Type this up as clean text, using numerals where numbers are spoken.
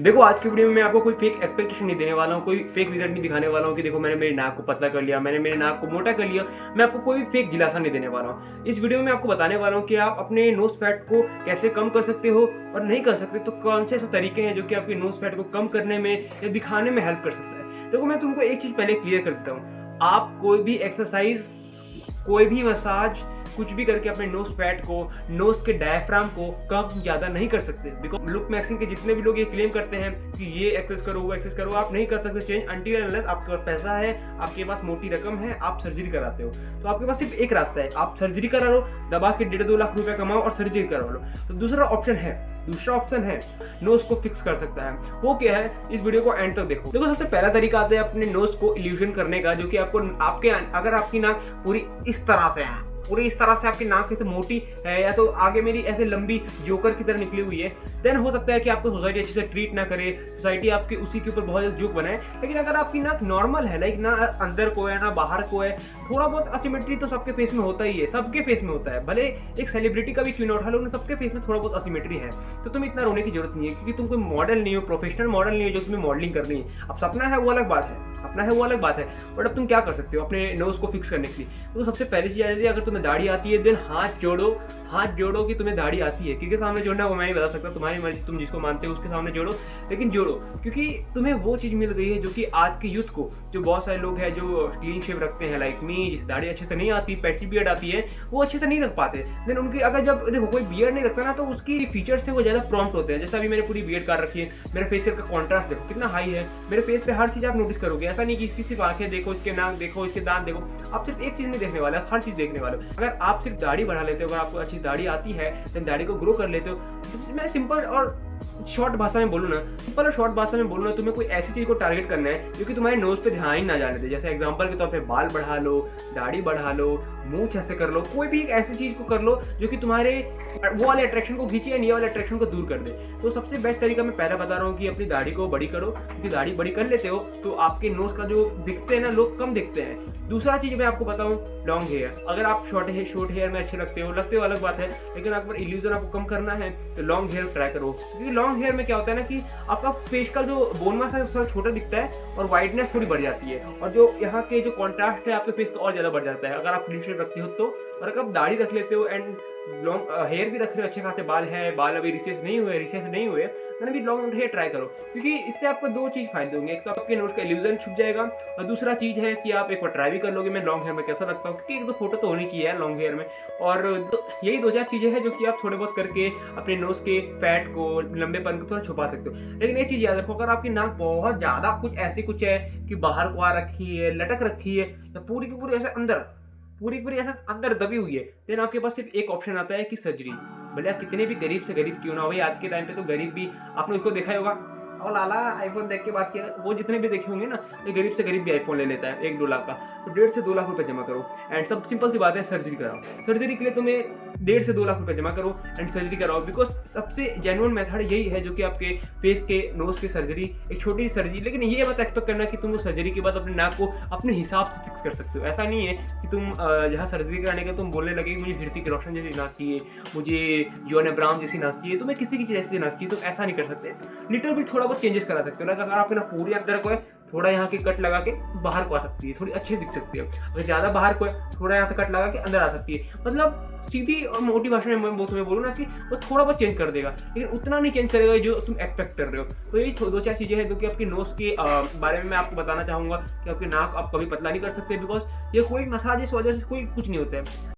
देखो आज की वीडियो में मैं आपको कोई फेक एक्सपेक्टेशन नहीं देने वाला हूँ, कोई फेक रिजल्ट नहीं दिखाने वाला हूँ कि देखो मैंने मेरी नाक को पतला कर लिया, मैंने मेरी नाक को मोटा कर लिया। मैं आपको कोई फेक दिलासा नहीं देने वाला हूँ। इस वीडियो में मैं आपको बताने वाला हूँ कि आप अपने नोज फैट को कैसे कम कर सकते हो, और नहीं कर सकते तो कौन से ऐसे तरीके हैं जो कि आपके नोज फैट को कम करने में या दिखाने में हेल्प कर सकता है। देखो मैं तुमको एक चीज़ पहले क्लियर कर देता हूँ, आप कोई भी एक्सरसाइज, कोई भी मसाज, कुछ भी करके अपने नोज फैट को, नोज के डायफ्राम को कम ज़्यादा नहीं कर सकते। बिकॉज लुक मैक्सिंग के जितने भी लोग ये क्लेम करते हैं कि ये एक्सरसाइज करो, वो एक्सरसाइज करो, आप नहीं कर सकते चेंज अनटिल अनलेस आपके पास पैसा है, आपके पास मोटी रकम है, आप सर्जरी कराते हो। तो आपके पास सिर्फ एक रास्ता है, आप सर्जरी करा लो, दबा के 1.5-2 लाख रुपए कमाओ और सर्जरी करा लो। तो दूसरा ऑप्शन है नोज को फिक्स कर सकता है। वो क्या है, इस वीडियो को एंड तक देखो। देखो सबसे पहला तरीका आता है अपने नोज को इल्यूजन करने का, जो कि आपको अगर आपकी नाक पूरी इस तरह से है, पूरी इस तरह से आपकी नाक तो मोटी है, या तो आगे मेरी ऐसे लंबी जोकर की तरह निकली हुई है, देन हो सकता है कि आपको सोसाइटी अच्छे से ट्रीट ना करे, सोसाइटी आपके उसी के ऊपर बहुत ज़्यादा जोक बनाए। लेकिन अगर आपकी नाक नॉर्मल है, लाइक ना अंदर को है ना बाहर को है, थोड़ा बहुत असिमेट्री तो सबके फेस में होता ही है, सबके फेस में होता है, भले एक सेलिब्रिटी का भी क्यों ना उठा लो, सबके फेस में थोड़ा बहुत असिमेट्री है। तो तुम्हें इतना रोने की जरूरत नहीं है, क्योंकि तुम कोई मॉडल नहीं हो, प्रोफेशनल मॉडल नहीं हो जो तुम्हें मॉडलिंग करनी है। अब सपना है वो अलग बात है, बट अब तुम क्या कर सकते हो अपने नोज को फिक्स करने के लिए। तो सबसे पहली चीज आ जाती है, अगर तुम्हें दाढ़ी आती है देन हाथ जोड़ो कि तुम्हें दाढ़ी आती है। किसके सामने जोड़ना वो मैं नहीं बता सकता, तुम्हारी मर्जी, तुम जिसको मानते हो उसके सामने जोड़ो, लेकिन जोड़ो, क्योंकि तुम्हें वो चीज़ मिल रही है जो कि आज के यूथ को, जो बहुत सारे लोग हैं जो क्लीन शेव रखते हैं लाइक मी, जिसे दाढ़ी अच्छे से नहीं आती, पैची बियर्ड आती है, वो अच्छे से नहीं रख पाते। देन उनकी अगर जब देखो कोई बियर्ड नहीं रखता ना, तो उसकी फीचर्स से वो ज़्यादा प्रॉम्प्ट होते हैं। जैसे अभी मैंने पूरी बियर्ड कर रखी है, मेरे फेशियल का कॉन्ट्रास्ट देखो कितना हाई है, मेरे फेस पे हर चीज़ आप नोटिस करोगे। ऐसा नहीं कि इसकी सिर्फ आंखें देखो, इसके नाक देखो, इसके दांत देखो, आप सिर्फ एक चीज़ नहीं देखने वाले, हर चीज़ देखने वाले हो। अगर आप सिर्फ दाढ़ी बढ़ा लेते हो, अगर आपको अच्छी दाढ़ी आती है, देन दाढ़ी को ग्रो कर लेते हो। मैं सिंपल और शॉर्ट भाषा में बोलूँ ना, तुम्हें कोई ऐसी चीज़ को टारगेट करना है जो कि तुम्हारे नोज पे ध्यान ही ना जाने दे। जैसे एग्जांपल के तौर पे बाल बढ़ा लो, दाढ़ी बढ़ा लो, मूंछ ऐसे कर लो, कोई भी एक ऐसी चीज़ को कर लो जो कि तुम्हारे वो वाले अट्रैक्शन को खींचे या ये वाले अट्रैक्शन को दूर कर दे। तो सबसे बेस्ट तरीका मैं पहला बता रहा हूँ कि अपनी दाढ़ी को बड़ी करो, क्योंकि दाढ़ी बड़ी कर लेते हो तो आपके नोज का जो दिखते हैं ना, लोग कम दिखते हैं। दूसरा चीज़ मैं आपको बताऊँ, लॉन्ग हेयर। अगर आप शॉर्ट हेयर में अच्छे लगते हो अलग बात है, लेकिन अगर इल्यूजन आपको कम करना है तो लॉन्ग हेयर ट्राई करो। क्योंकि लॉन्ग हेयर में क्या होता है ना कि आपका फेस का जो बोन मास है थोड़ा छोटा दिखता है और वाइडनेस थोड़ी बढ़ जाती है, और जो यहाँ के जो कॉन्ट्रास्ट है आपके फेस का और ज़्यादा बढ़ जाता है अगर आप क्लीन शेव रखते हो तो। और अगर आप दाढ़ी रख लेते हो एंड लॉन्ग हेयर भी रख रहे हो, अच्छे खासे बाल है, बाल अभी रिसेस नहीं हुए मैंने भी लॉन्ग हेयर ट्राई करो, क्योंकि इससे आपको दो चीज़ फायदे होंगे। एक तो आपके नोज का इल्यूजन छुप जाएगा, और दूसरा चीज़ है कि आप एक बार ट्राई भी कर लोगे मैं लॉन्ग हेयर में कैसा लगता हूँ, क्योंकि एक दो फोटो तो होनी चाहिए लॉन्ग हेयर में। और यही 2-4 चीज़ें हैं जो कि आप थोड़े बहुत करके अपने नोज के फैट को, लंबेपन को थोड़ा छुपा सकते हो। लेकिन एक चीज़ याद रखो, अगर आपकी नाक बहुत ज़्यादा कुछ है कि बाहर को आ रखी है, लटक रखी है, या पूरी की पूरी ऐसे अंदर दबी हुई है, देन आपके पास सिर्फ एक ऑप्शन आता है कि सर्जरी। भले आप कितने भी गरीब से गरीब क्यों ना हो, भाई आज के टाइम पे तो गरीब भी, आपने उसको देखा ही होगा, और लाला आईफोन देख के बात किया, वो जितने भी देखे होंगे ना, ये गरीब से गरीब भी आईफोन ले लेता है 1-2 लाख का। तो 1.5 से 2 लाख रुपए जमा करो एंड सब सिंपल सी बात है, सर्जरी कराओ। सर्जरी के लिए तुम्हें 1.5 से 2 लाख रुपए जमा करो एंड सर्जरी कराओ, बिकॉज सबसे जेन्युइन मेथड यही है जो कि आपके फेस के, नोज की सर्जरी, एक छोटी सी सर्जरी। लेकिन ये मत एक्सपेक्ट करना कि तुम उस सर्जरी के बाद अपने नाक को अपने हिसाब से फिक्स कर सकते हो। ऐसा नहीं है कि तुम जहाँ सर्जरी कराने के तुम बोलने लगे कि मुझे ऋतिक रोशन जैसी नाक चाहिए, मुझे जॉन अब्राहम जैसी नाक चाहिए, तुम्हें किसी की चीज़ ऐसी नाक चाहिए, तुम ऐसा नहीं कर सकते। लिटिल भी थोड़ा बहुत चेंजेस करा सकते हो। अगर आपके ना पूरी अंदर को है, थोड़ा यहाँ के कट लगा के बाहर को आ सकती है, थोड़ी अच्छी दिख सकती है। अगर ज़्यादा बाहर को है, थोड़ा यहाँ से कट लगा के अंदर आ सकती है। मतलब सीधी और मोटी भाषा में मैं तुम्हें बोलूँ ना कि वो थोड़ा बहुत चेंज कर देगा, लेकिन उतना नहीं चेंज करेगा जो तुम एक्सपेक्ट कर रहे हो। तो यही 2-4 चीज़ें हैं जो कि आपकी नोज के बारे में मैं आपको बताना चाहूँगा कि आपकी नाक आप कभी पतला नहीं कर सकते, बिकॉज ये कोई मसाज इस वजह से कोई कुछ नहीं होता है।